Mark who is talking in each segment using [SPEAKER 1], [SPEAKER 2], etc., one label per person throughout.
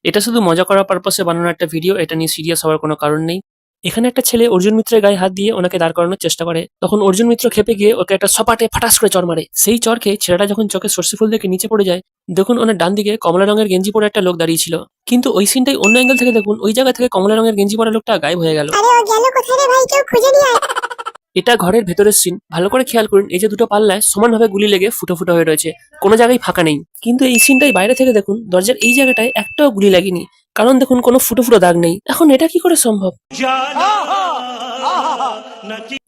[SPEAKER 1] এটা শুধু মজা করার পারপাসে বানানো একটা ভিডিও, এটা নিয়ে সিরিয়াস হওয়ার কোনো কারণ নেই। এখানে একটা ছেলে অর্জুন মিত্রের গায়ে হাত দিয়ে ওনাকে দাঁড় করানোর চেষ্টা করে, তখন অর্জুন মিত্র খেপে গিয়ে ওকে একটা সপাটে ফাটাস করে চড় মারে। সেই চড় খেয়ে ছেলেটা যখন চোখে সর্ষে ফুল দেখে নিচে পড়ে যায়, দেখুন ওনার ডান দিকে কমলা রঙের গেঞ্জি পরে একটা লোক দাঁড়িয়ে ছিল, কিন্তু ওই সিনটাই অন্য অ্যাঙ্গেল থেকে দেখুন ওই জায়গা থেকে কমলা রঙের গেঞ্জি পরা লোকটা গায়েব হয়ে গেল।
[SPEAKER 2] আরে ও গেল কোথায় রে ভাই, কেউ খুঁজে নিয়ে আয়।
[SPEAKER 1] এটা ঘরের ভেতরের সিন, ভালো করে খেয়াল করুন, এই যে দুটো পাল্লায় সমানভাবে গুলি লেগে ফুটো ফুটো হয়ে রয়েছে, কোনো জায়গায় ফাঁকা নেই। কিন্তু এই সিনটাই বাইরে থেকে দেখুন, দরজার এই জায়গাটায় একটাও গুলি লাগেনি, কারণ দেখুন কোনো ফুটো ফুটো দাগ নেই। এখন এটা কি করে সম্ভব?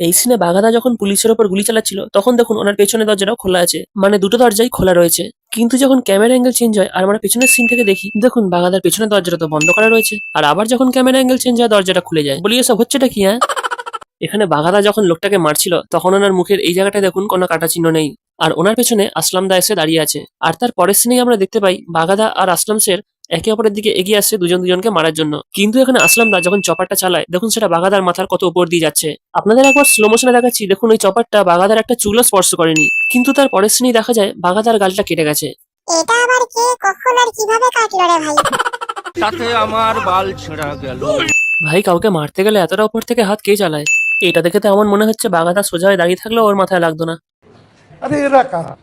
[SPEAKER 1] এই সিনে বাঘাদা যখন পুলিশের ওপর গুলি চালাচ্ছিল, তখন দেখুন ওনার পেছনে দরজাটাও খোলা আছে, মানে দুটো দরজাই খোলা রয়েছে। কিন্তু যখন ক্যামেরা অ্যাঙ্গেল চেঞ্জ হয় আর আমরা পেছনের সিন থেকে দেখি, দেখুন বাঘাদার পেছনের দরজাটা তো বন্ধ করা রয়েছে, আর আবার যখন ক্যামেরা অ্যাঙ্গেল চেঞ্জ হয় দরজাটা খুলে যায়। বলি এসব হচ্ছেটা কি? হ্যাঁ, এখানে বাঘাদা যখন লোকটাকে মারছিল তখন ওনার মুখের এই জায়গাটায় দেখুন কোনো কাটা চিহ্ন নেই, আর ওনার পেছনে আসলাম দা এসে দাঁড়িয়ে আছে। আর তার পরের সিনেই আমরা দেখতে পাই বাঘাদা আর আসলাম শের একে অপরের দিকে এগিয়ে আসছে দুজন দুজনকে মারার জন্য। কিন্তু এখানে আসলাম দা যখন চপারটা চালায়, দেখুন সেটা বাঘাদার মাথার কত উপর দিয়ে যাচ্ছে। আপনাদের একবার স্লো মোশনে দেখাচ্ছি, দেখুন ওই চপারটা বাঘাদার একটা চুলও স্পর্শ করেনি, কিন্তু তার পরের সিনেই দেখা যায় বাঘাদার গালটা কেটে গেছে।
[SPEAKER 2] এটা আবার কে, কখন আর কিভাবে কাটলো রে ভাই?
[SPEAKER 3] তাতে আমার বাল ছেঁড়া গেল।
[SPEAKER 1] ভাই, কাউকে মারতে গেলে এতটা উপর থেকে হাত কে চালায়? এটা দেখে তো এমন মনে হচ্ছে বাঘাদা সোজা হয়ে দাঁড়িয়ে থাকলেও ওর মাথায় লাগতো না।
[SPEAKER 4] अरे एरा कहा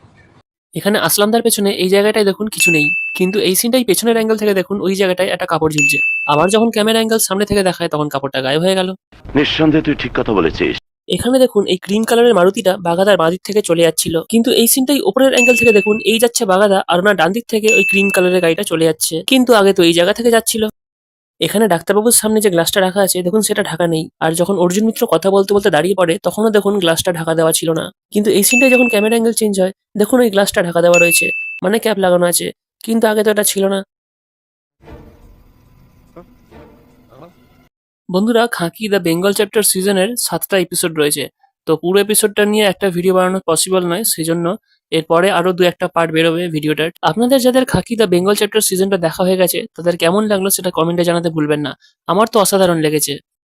[SPEAKER 1] এখানে আসলামদার পেছনে এই জায়গাটায় দেখুন কিছু নেই, কিন্তু এই সিনটাই পেছনের অ্যাঙ্গেল থেকে দেখুন ওই জায়গাটায় একটা কাপড় ঝুলছে। আবার যখন ক্যামেরা অ্যাঙ্গেল সামনে থেকে দেখায় তখন কাপড়টা গায়েব হয়ে গেল।
[SPEAKER 5] নিঃসন্দেহে তুই ঠিক কথা বলেছিস।
[SPEAKER 1] এখানে দেখুন এই ক্রিম কালারের মারুতিটা বাগাদার বাঁ দিক থেকে চলে যাচ্ছিল, কিন্তু এই সিনটাই উপরের অ্যাঙ্গেল থেকে দেখুন এই যাচ্ছে বাগাদা, আর ওনার ডান দিক থেকে ওই ক্রিম কালারের গাড়িটা চলে যাচ্ছে, কিন্তু আগে তো এই জায়গা থেকে যাচ্ছিল। এখানে ডাক্তারবাবুর সামনে যে গ্লাসটা রাখা আছে দেখুন সেটা ঢাকা নেই, আর যখন অর্জুন মিত্র কথা বলতে বলতে দাঁড়িয়ে পড়ে তখনও দেখুন গ্লাসটা ঢাকা দেওয়া ছিল না। কিন্তু এই সিনটায় যখন ক্যামেরা অ্যাঙ্গেল চেঞ্জ হয়, দেখুন ওই গ্লাসটা ঢাকা দেওয়া রয়েছে, মানে ক্যাপ লাগানো আছে, কিন্তু আগে তো এটা ছিল না। বন্ধুরা, খাঁকি দ্য বেঙ্গল চ্যাপ্টার সিজনের 7টা এপিসোড রয়েছে, তো পুরো এপিসোডটা নিয়ে একটা ভিডিও বানানো পসিবল নয়, সেজন্য এরপরে আরো দু একটা পার্ট বেরোবে ভিডিওটার। আপনাদের যাদের খাঁকি দ্য বেঙ্গল চ্যাপ্টার সিজনটা দেখা হয়ে গেছে তাদের কেমন লাগলো সেটা কমেন্টে জানাতে ভুলবেন না। আমার তো অসাধারণ লেগেছে।